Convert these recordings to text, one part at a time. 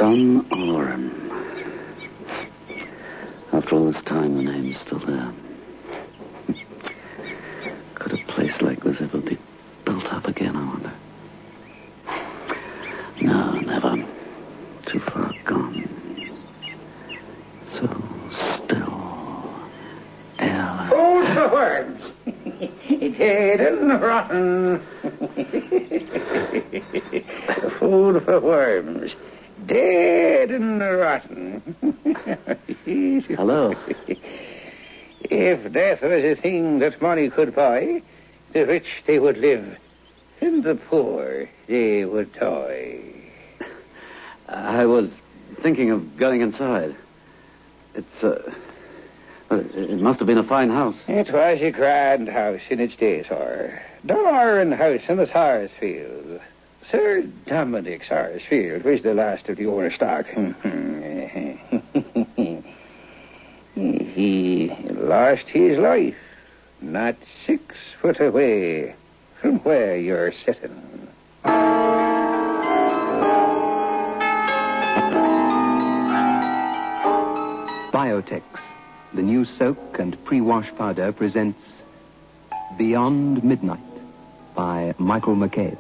Dun Oren. After all this time, the name's still there. Could a place like this ever be built up again, I wonder? No, never. Too far gone. So still. Airless. Food for worms. Dead and rotten. Food for worms. Dead and rotten. Hello. If death was a thing that money could buy, the rich they would live, and the poor they would die. I was thinking of going inside. It must have been a fine house. It was a grand house in its day, sir. Dun Oren House in the Sarsfield. Sir Dominic Sarsfield was the last of the old stock. He lost his life not 6 foot away from where you're sitting. Biotex, the new soak and pre-wash powder, presents Beyond Midnight by Michael McCabe.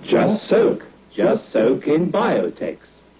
Just soak. Just soak in Biotex.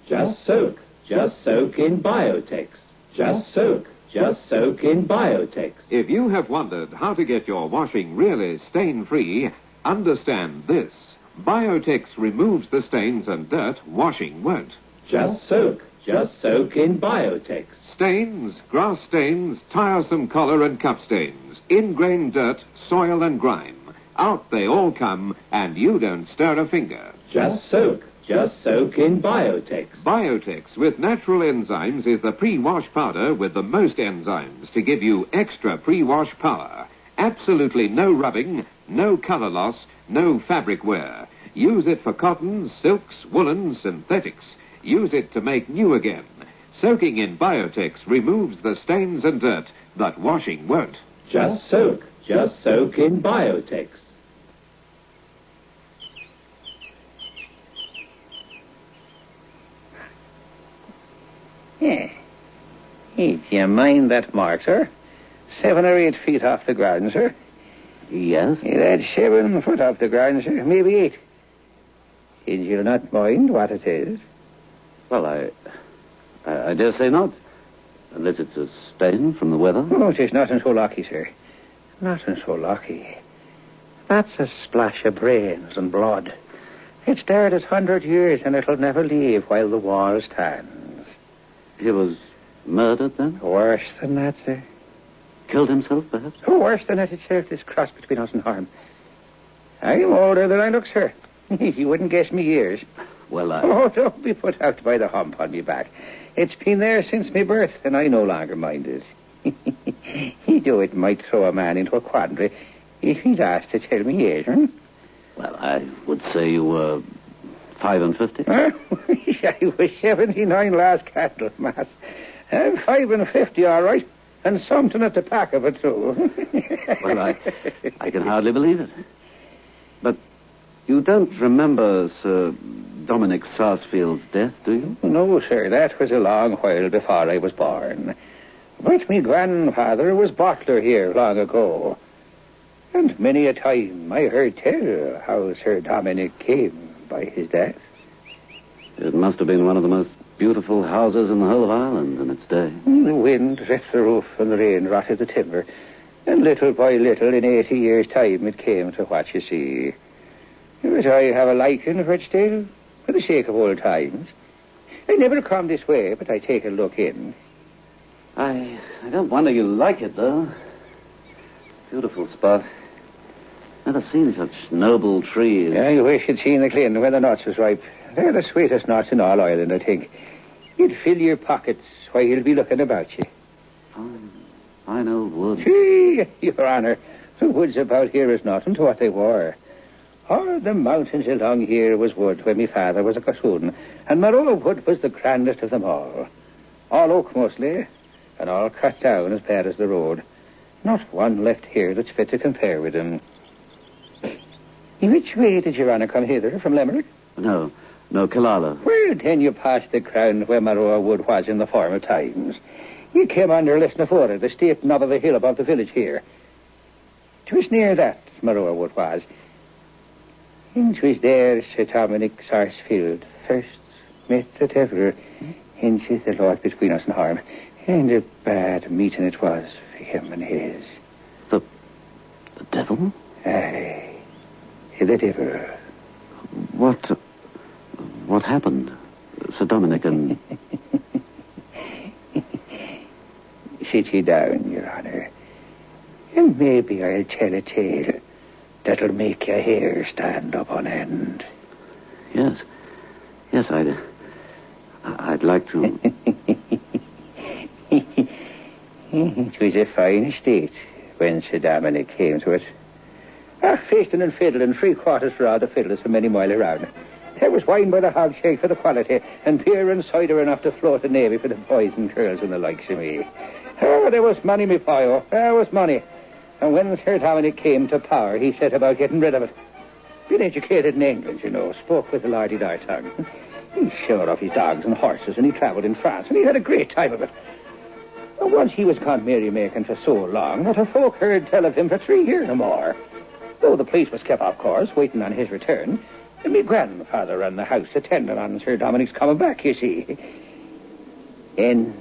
Just soak. Just soak in Biotex. Just soak. Just soak in Biotex. If you have wondered how to get your washing really stain-free, understand this. Biotex removes the stains and dirt washing won't. Just soak. Just soak in Biotex. Stains, grass stains, tiresome collar and cup stains, ingrained dirt, soil and grime. Out they all come, and you don't stir a finger. Just soak. Just soak in Biotex. Biotex with natural enzymes is the pre-wash powder with the most enzymes to give you extra pre-wash power. Absolutely no rubbing, no color loss, no fabric wear. Use it for cottons, silks, woolens, synthetics. Use it to make new again. Soaking in Biotex removes the stains and dirt that washing won't. Just soak. Just soak in Biotex. Yeah. Do you mind that mark, sir? 7 or 8 feet off the ground, sir. Yes? That's 7 foot off the ground, sir. Maybe 8. And you'll not mind what it is? Well, I dare say not. Unless it's a stain from the weather. Oh, it is nothing so lucky, sir. Nothing so lucky. That's a splash of brains and blood. It's there this 100 years, and it'll never leave while the wall stands. He was murdered, then? Worse than that, sir. Killed himself, perhaps? Oh, worse than that. It's this cross between us and harm. I'm older than I look, sir. You wouldn't guess me years. Well, Oh, don't be put out by the hump on me back. It's been there since me birth, and I no longer mind it. It might throw a man into a quandary if he's asked to tell me age, huh? Well, I would say you were 55. I was 79 last Candlemas. I'm 55, all right, and something at the back of it, too. Well, I can hardly believe it. But you don't remember Sir Dominic Sarsfield's death, do you? No, sir, that was a long while before I was born. But me grandfather was butler here long ago. And many a time I heard tell how Sir Dominic came by his death. It must have been one of the most beautiful houses in the whole of Ireland in its day. The wind ripped the roof and the rain rotted the timber. And little by little, in 80 years' time, it came to what you see. But I have a liking for it still, for the sake of old times. I never come this way, but I take a look in. I don't wonder you like it, though. Beautiful spot. Never seen such noble trees. I wish you'd seen the Clyn where the nuts was ripe. They're the sweetest nuts in all Ireland, I think. You'd fill your pockets while you'll be looking about you. Fine old woods. Gee, Your Honor, the woods about here is nothing to what they were. All the mountains along here was wood when my father was a gossoon, and Maroa wood was the grandest of them all. All oak mostly, and all cut down as bad as the road. Not one left here that's fit to compare with him. In which way did your honour come hither, from Limerick? No, Killala. Well, then you passed the crown where Maroa Wood was in the former times. You came under Lisnafora, the steep knob of a hill above the village here. 'Twas near that Maroa Wood was. And 'twas there Sir Dominic Sarsfield first met the devil, and says the Lord between us and harm. And a bad meeting it was for him and his. The devil? Aye, the devil. What happened, Sir Dominic and... Sit ye down, your honour, and maybe I'll tell a tale that'll make your hair stand up on end. Yes, I'd like to... It was a fine estate when Sir Dominic came to it. Feasting and fiddling, 3/4 for all the fiddlers for many mile around. There was wine by the hogshead for the quality, and beer and cider enough to float the navy for the boys and girls and the likes of me. Oh, there was money, me pio. There was money. And when Sir Dominic came to power, he set about getting rid of it. Being educated in England, you know, spoke with a lardy-dar tongue. He showed off his dogs and horses, and he travelled in France, and he had a great time of it. And once he was gone merry-making for so long, not a folk heard tell of him for 3 years or more. Though the police was kept, of course, waiting on his return, and me grandfather ran the house attending on Sir Dominic's coming back, you see. And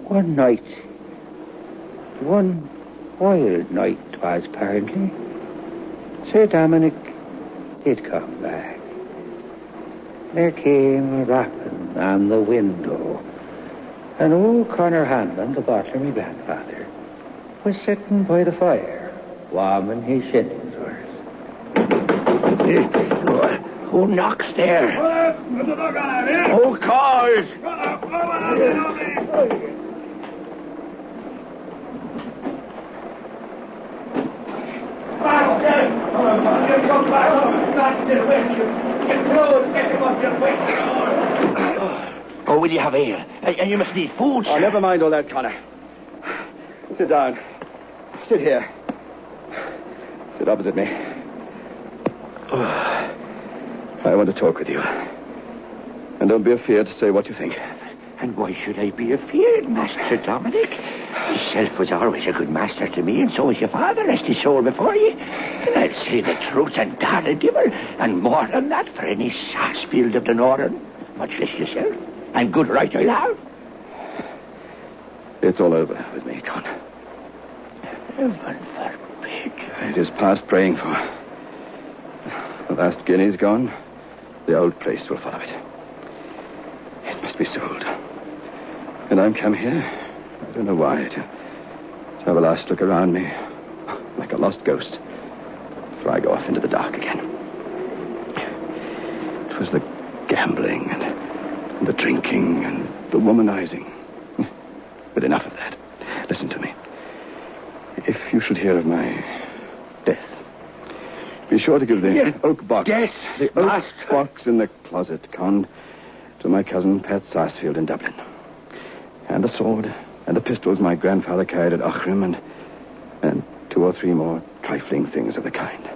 one night, one wild night 'twas apparently, Sir Dominic did come back. There came a rapping on the window, and old Connor Hanlon, the butler, my grandfather, was sitting by the fire, warming his shillings worth. Who knocks there? Who calls? Oh, will you have ale? And you must need food, sir. Oh, never mind all that, Connor. Sit down. Sit here. Sit opposite me. I want to talk with you. And don't be afeard to say what you think. And why should I be afeard, Master Dominic? Yourself was always a good master to me, and so was your father, rest his soul before you. And I'll say the truth and dar the devil, and more than that for any Sarsfield of the Northern, much less yourself. And good right I'll have. It's all over with me, Con. Heaven forbid. It is past praying for. The last guinea's gone. The old place will follow it. It must be sold. And I'm come here, I don't know why, to have a last look around me, like a lost ghost, before I go off into the dark again. It was the gambling and the drinking and the womanizing. But enough of that. Listen to me. If you should hear of my death, be sure to give the oak box. Yes, the oak box in the closet, Con, to my cousin Pat Sarsfield in Dublin. And the sword and the pistols my grandfather carried at Ochrim, and 2 or 3 more trifling things of the kind.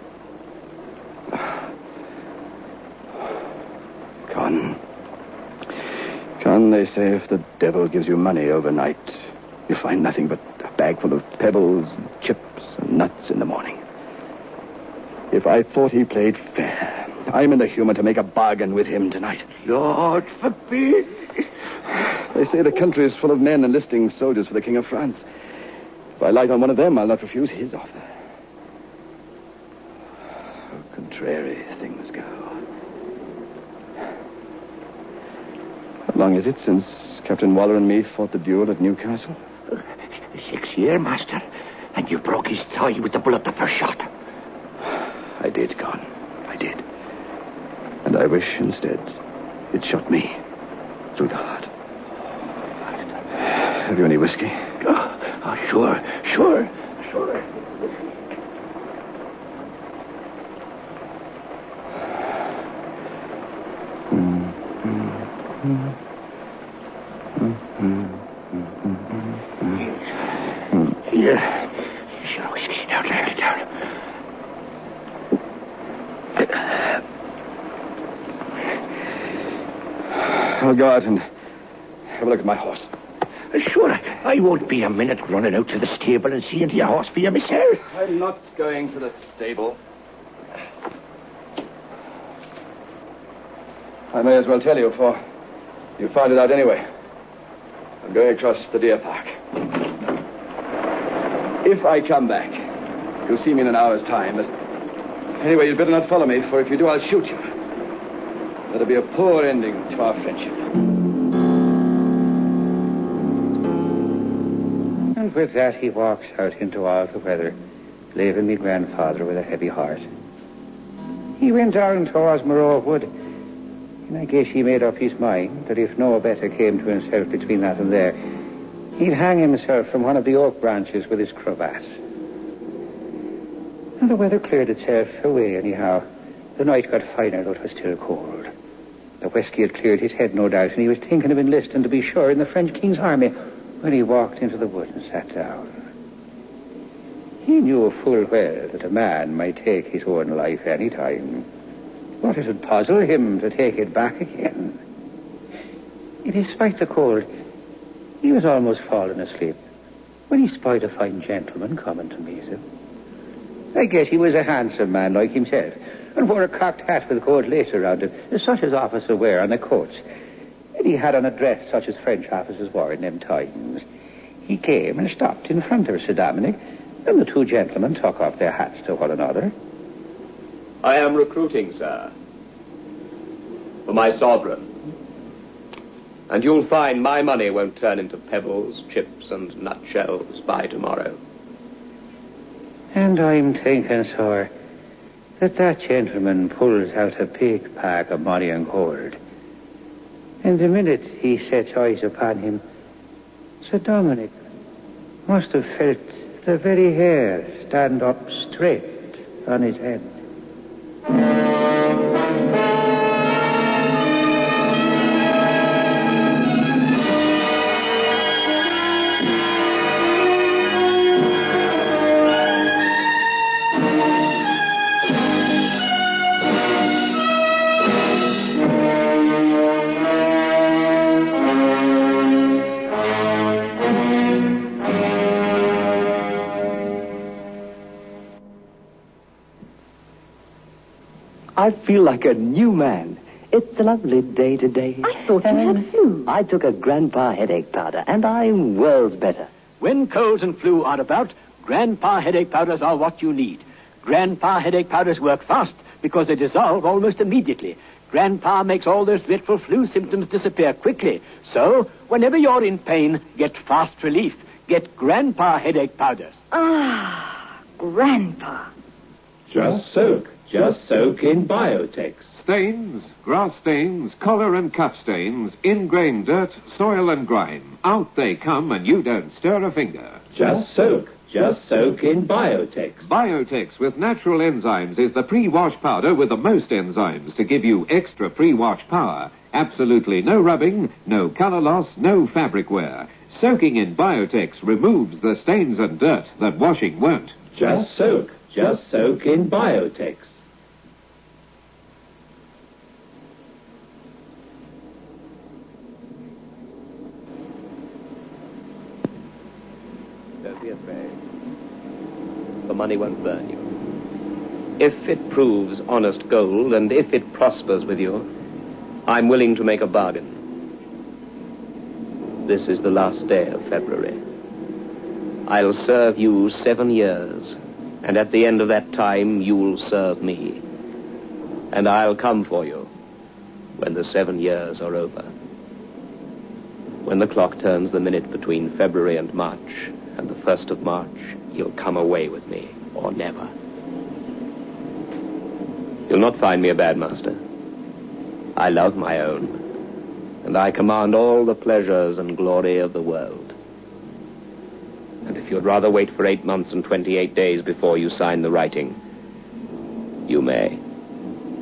Con, they say if the devil gives you money overnight, you find nothing but a bag full of pebbles and chips and nuts in the morning. If I thought he played fair, I'm in the humor to make a bargain with him tonight. Lord forbid. They say the country is full of men enlisting soldiers for the King of France. If I light on one of them, I'll not refuse his offer. How contrary things go. How long is it since Captain Waller and me fought the duel at Newcastle? 6 years, Master. And you broke his thigh with the bullet the first shot. I did, Con. I did. And I wish, instead, it shot me through the heart. Have you any whiskey? Oh, sure. Here. I'll go out and have a look at my horse. Sure, I won't be a minute running out to the stable and seeing to your horse for you myself. I'm not going to the stable. I may as well tell you, for you find it out anyway. I'm going across the deer park. If I come back, you'll see me in an hour's time, but anyway, you'd better not follow me, for if you do, I'll shoot you. That'll be a poor ending to our friendship. And with that, he walks out into all the weather, leaving me grandfather with a heavy heart. He went down towards Moreau Wood, and I guess he made up his mind that if no better came to himself between that and there, he'd hang himself from one of the oak branches with his cravat. And the weather cleared itself away anyhow. The night got finer, though it was still cold. The whisky had cleared his head, no doubt, and he was thinking of enlisting, to be sure, in the French king's army, when he walked into the wood and sat down. He knew full well that a man might take his own life any time, but it would puzzle him to take it back again. Despite the cold, he was almost fallen asleep when he spied a fine gentleman coming to meet him. I guess he was a handsome man like himself, and wore a cocked hat with gold lace around it, such as officers wear on their coats. And he had on a dress such as French officers wore in them times. He came and stopped in front of Sir Dominic, and the two gentlemen took off their hats to one another. I am recruiting, sir, for my sovereign. And you'll find my money won't turn into pebbles, chips, and nutshells by tomorrow. And I'm thinking, sir, that gentleman pulls out a big pack of money and gold. And the minute he sets eyes upon him, Sir Dominic must have felt the very hair stand up straight on his head. I feel like a new man. It's a lovely day today. I thought you had flu. I took a Grandpa headache powder, and I'm worlds better. When colds and flu are about, Grandpa headache powders are what you need. Grandpa headache powders work fast because they dissolve almost immediately. Grandpa makes all those dreadful flu symptoms disappear quickly. So, whenever you're in pain, get fast relief. Get Grandpa headache powders. Ah, Grandpa. Just soak in Biotex. Stains, grass stains, collar and cuff stains, ingrained dirt, soil and grime. Out they come and you don't stir a finger. Just soak in Biotex. Biotex with natural enzymes is the pre-wash powder with the most enzymes to give you extra pre-wash power. Absolutely no rubbing, no color loss, no fabric wear. Soaking in Biotex removes the stains and dirt that washing won't. Just soak in Biotex. Don't be afraid. The money won't burn you. If it proves honest gold, and if it prospers with you, I'm willing to make a bargain. This is the last day of February. I'll serve you 7 years, and at the end of that time, you'll serve me. And I'll come for you when the 7 years are over. When the clock turns the minute between February and March, and the 1st of March, you'll come away with me, or never. You'll not find me a bad master. I love my own, and I command all the pleasures and glory of the world. And if you'd rather wait for 8 months and 28 days before you sign the writing, you may,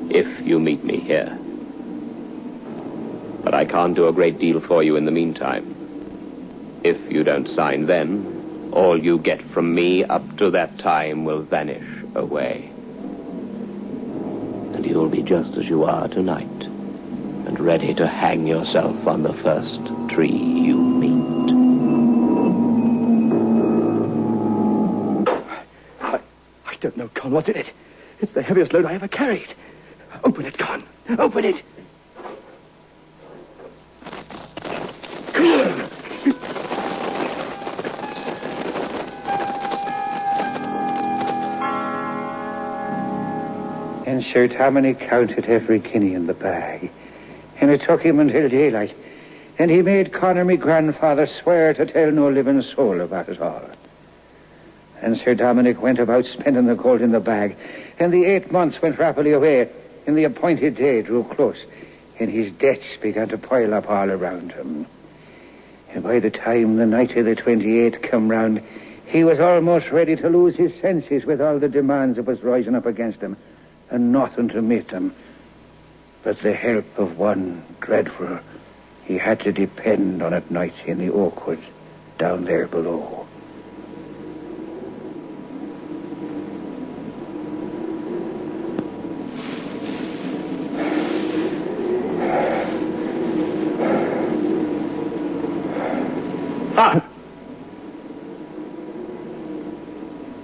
if you meet me here. But I can't do a great deal for you in the meantime. If you don't sign then, all you get from me up to that time will vanish away. And you'll be just as you are tonight, and ready to hang yourself on the first tree you meet. I don't know, Con. What's in it? It's the heaviest load I ever carried. Open it, Con. Open it. And Sir Dominic counted every guinea in the bag. And it took him until daylight. And he made Connor, me grandfather, swear to tell no living soul about it all. And Sir Dominic went about spending the gold in the bag. And the 8 months went rapidly away. And the appointed day drew close. And his debts began to pile up all around him. And by the time the night of the 28th come round, he was almost ready to lose his senses with all the demands that was rising up against him. And nothing to meet them but the help of one dreadful he had to depend on at night in the Oakwood down there below.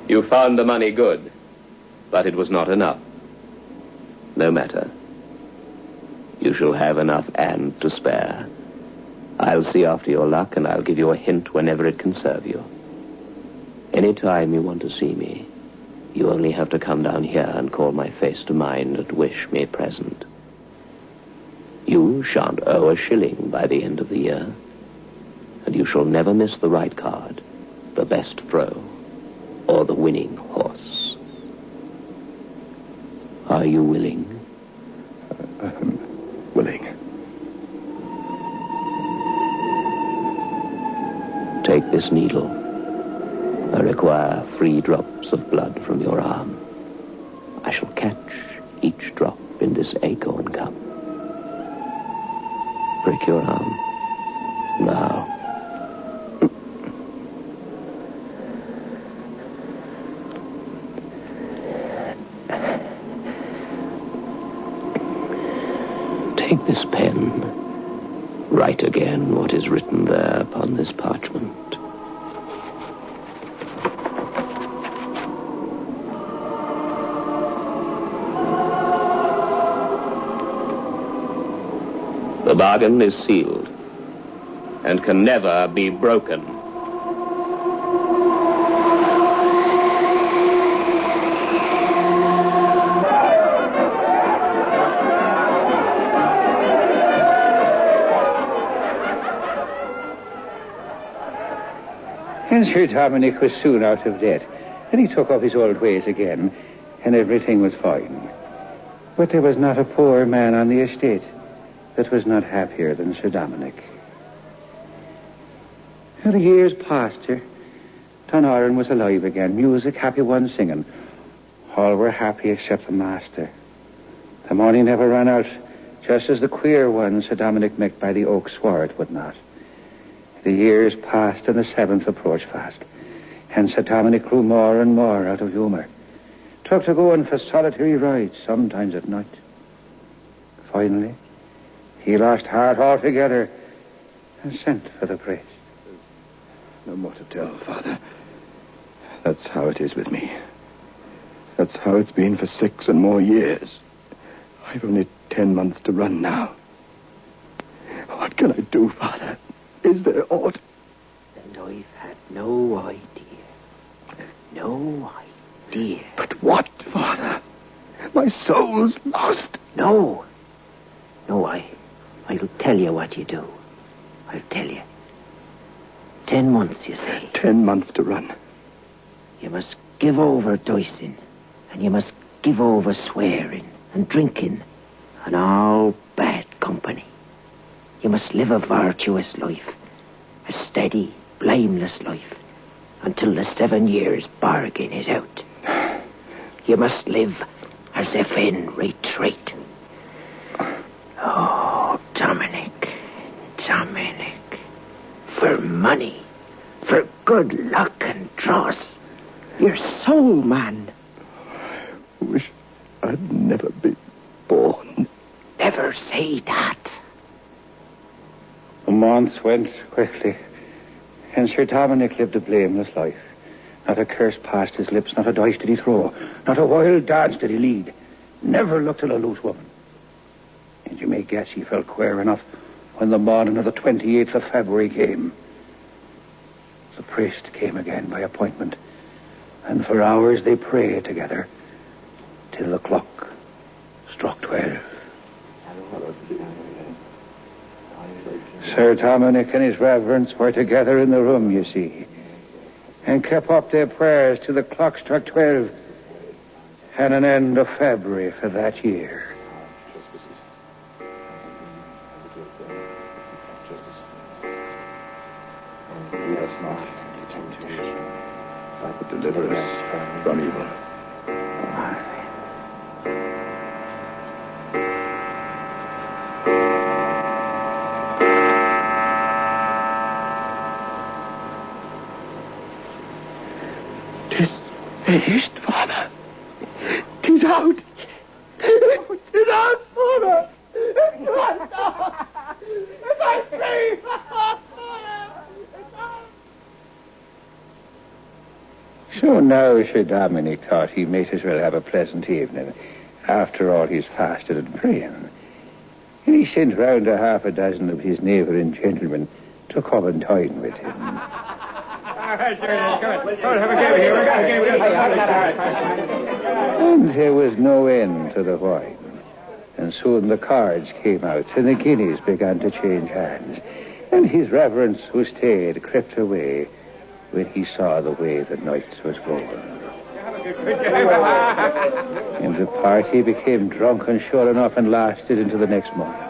You found the money good, but it was not enough. No matter. You shall have enough and to spare. I'll see after your luck, and I'll give you a hint whenever it can serve you. Any time you want to see me, you only have to come down here and call my face to mind and wish me present. You shan't owe a shilling by the end of the year, and you shall never miss the right card, the best throw, or the winning horse. Are you willing? Willing. Take this needle. I require 3 drops of blood from your arm. I shall catch each drop in this acorn cup. Prick your arm. Now. Take this pen. Write again what is written there upon this parchment. The bargain is sealed and can never be broken. And Sir Dominic was soon out of debt, and he took up his old ways again, and everything was fine. But there was not a poor man on the estate that was not happier than Sir Dominic. And the years passed, sir. Donoran was alive again, music, happy ones singing. All were happy except the master. The money never ran out, just as the queer one Sir Dominic met by the oak swore it would not. The years passed and the 7th approached fast, and Sir Dominic grew more and more out of humour. Took to going for solitary rides, sometimes at night. Finally, he lost heart altogether and sent for the priest. No more to tell, Father. That's how it is with me. That's how it's been for 6 and more years. I've only 10 months to run now. What can I do, Father? Is there aught? And I've had no idea. No idea. But what, Father? My soul's lost. No, I'll tell you what you do. I'll tell you. 10 months, you say. 10 months to run. You must give over dicing, and you must give over swearing and drinking and all bad company. You must live a virtuous life, a steady, blameless life, until the 7 years bargain is out. You must live as if in retreat. Oh, Dominic, for money, for good luck and dross, you're soul, man. I wish I'd never been born. Never say that. Months went quickly, and Sir Dominic lived a blameless life. Not a curse passed his lips, not a dice did he throw, not a wild dance did he lead. Never looked at a loose woman. And you may guess he felt queer enough when the morning of the 28th of February came. The priest came again by appointment, and for hours they prayed together till the clock struck 12. Sir Dominic and his reverence were together in the room, you see, and kept up their prayers till the clock struck 12 and an end of February for that year. Deliver us from evil. 'Tis finished, Father. 'Tis out. 'Tis out, Father. It's out. It's free. So now Sir Dominic thought he might as well have a pleasant evening. After all, he's fasted and praying. And he sent round a half a dozen of his neighbouring gentlemen to come and dine with him. And there was no end to the wine. And soon the cards came out and the guineas began to change hands. And his reverence who stayed crept away when he saw the way the night was going. And the party became drunk and sure enough and lasted into the next morning.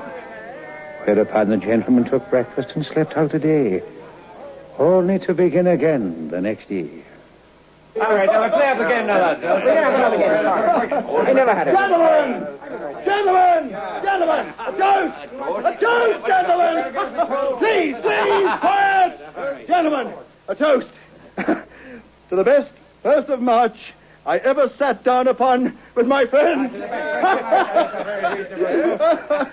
Whereupon the gentleman took breakfast and slept out the day, only to begin again the next day. All right, now play up again now, lads. We can have another game. I never had it. Gentlemen! A toast, gentlemen! Please, quiet! Gentlemen, a toast to the best 1st of March I ever sat down upon with my friends.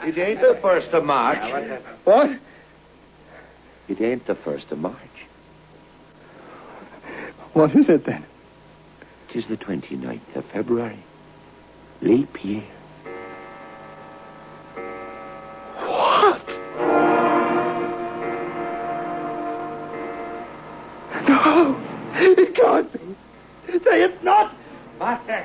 It ain't the 1st of March. What? It ain't the 1st of March. What is it, then? 'Tis the 29th of February. Leap year. What? No, it can't be. Say it's not. Master,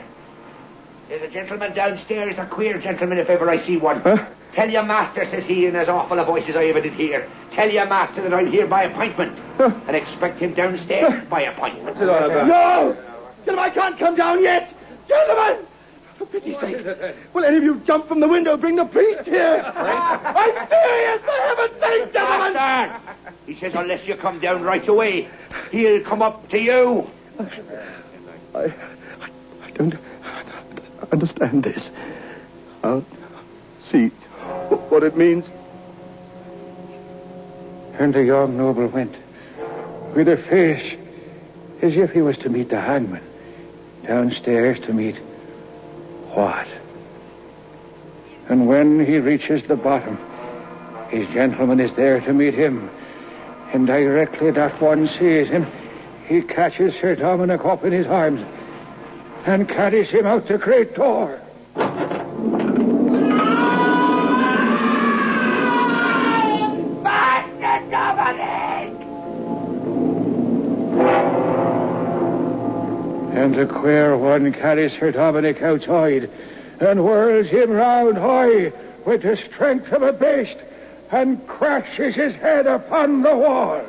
there's a gentleman downstairs, a queer gentleman if ever I see one. Huh? Tell your master, says he, in as awful a voice as I ever did hear. Tell your master that I'm here by appointment. And expect him downstairs by appointment. No! Gentlemen, I can't come down yet. Gentlemen! For pity's sake. Will any of you jump from the window, bring the priest here? I'm serious, for heaven's sake, gentlemen! Master! He says unless you come down right away, he'll come up to you. I don't understand this. I'll see what it means. And the young noble went, with a face as if he was to meet the hangman, downstairs to meet what? And when he reaches the bottom, his gentleman is there to meet him, and directly that one sees him, he catches Sir Dominic up in his arms and carries him out the great door. Master Dominic! And the queer one carries Sir Dominic outside and whirls him round high with the strength of a beast and crashes his head upon the wall.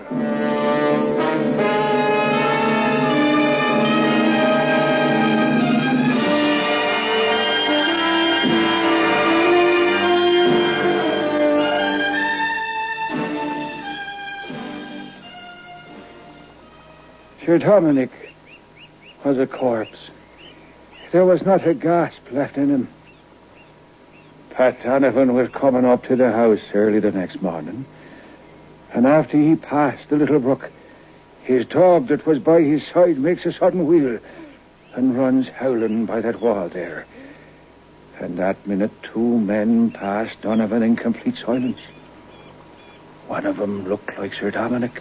Sir Dominic was a corpse. There was not a gasp left in him. Pat Donovan was coming up to the house early the next morning, and after he passed the little brook, his dog that was by his side makes a sudden wheel and runs howling by that wall there. And that minute 2 men passed Donovan in complete silence. One of 'em looked like Sir Dominic,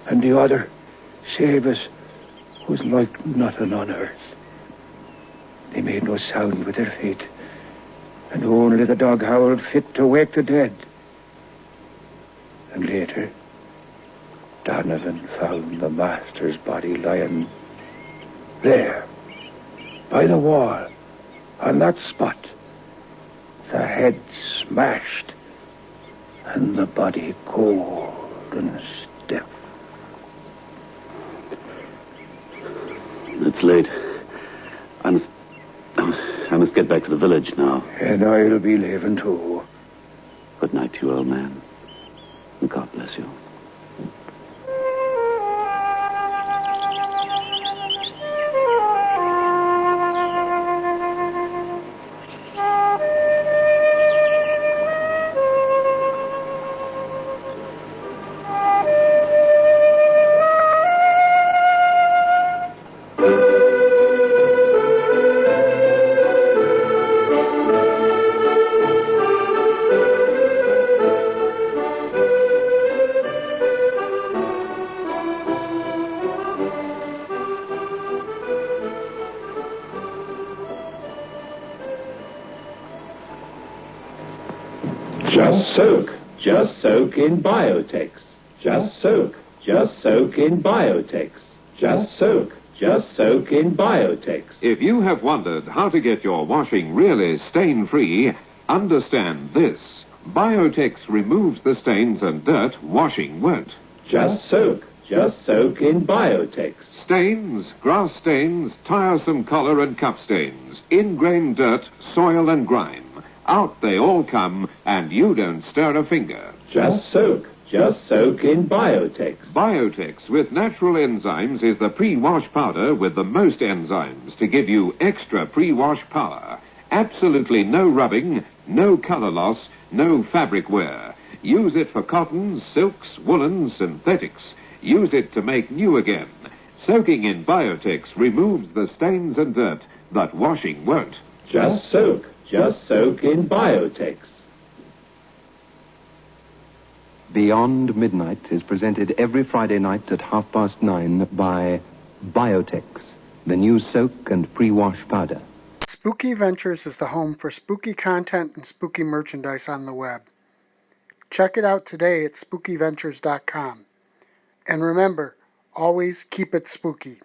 and the other, Sabus, was like nothing on earth. They made no sound with their feet, and only the dog howled fit to wake the dead. And later, Donovan found the master's body lying there, by the wall, on that spot. The head smashed, and the body cold and stiff. It's late. I must get back to the village now. And I'll be leaving too. Good night to you, old man. And God bless you. Just soak in Biotex. Just soak in Biotex. Just soak in Biotex. If you have wondered how to get your washing really stain-free, understand this. Biotex removes the stains and dirt washing won't. Just soak in Biotex. Stains, grass stains, tiresome collar and cup stains, ingrained dirt, soil and grime. Out they all come, and you don't stir a finger. Just soak in Biotex. Biotex with natural enzymes is the pre-wash powder with the most enzymes to give you extra pre-wash power. Absolutely no rubbing, no color loss, no fabric wear. Use it for cottons, silks, woolens, synthetics. Use it to make new again. Soaking in Biotex removes the stains and dirt that washing won't. Just soak in Biotex. Beyond Midnight is presented every Friday night at 9:30 by Biotex, the new soak and pre-wash powder. Spooky Ventures is the home for spooky content and spooky merchandise on the web. Check it out today at spookyventures.com. And remember, always keep it spooky.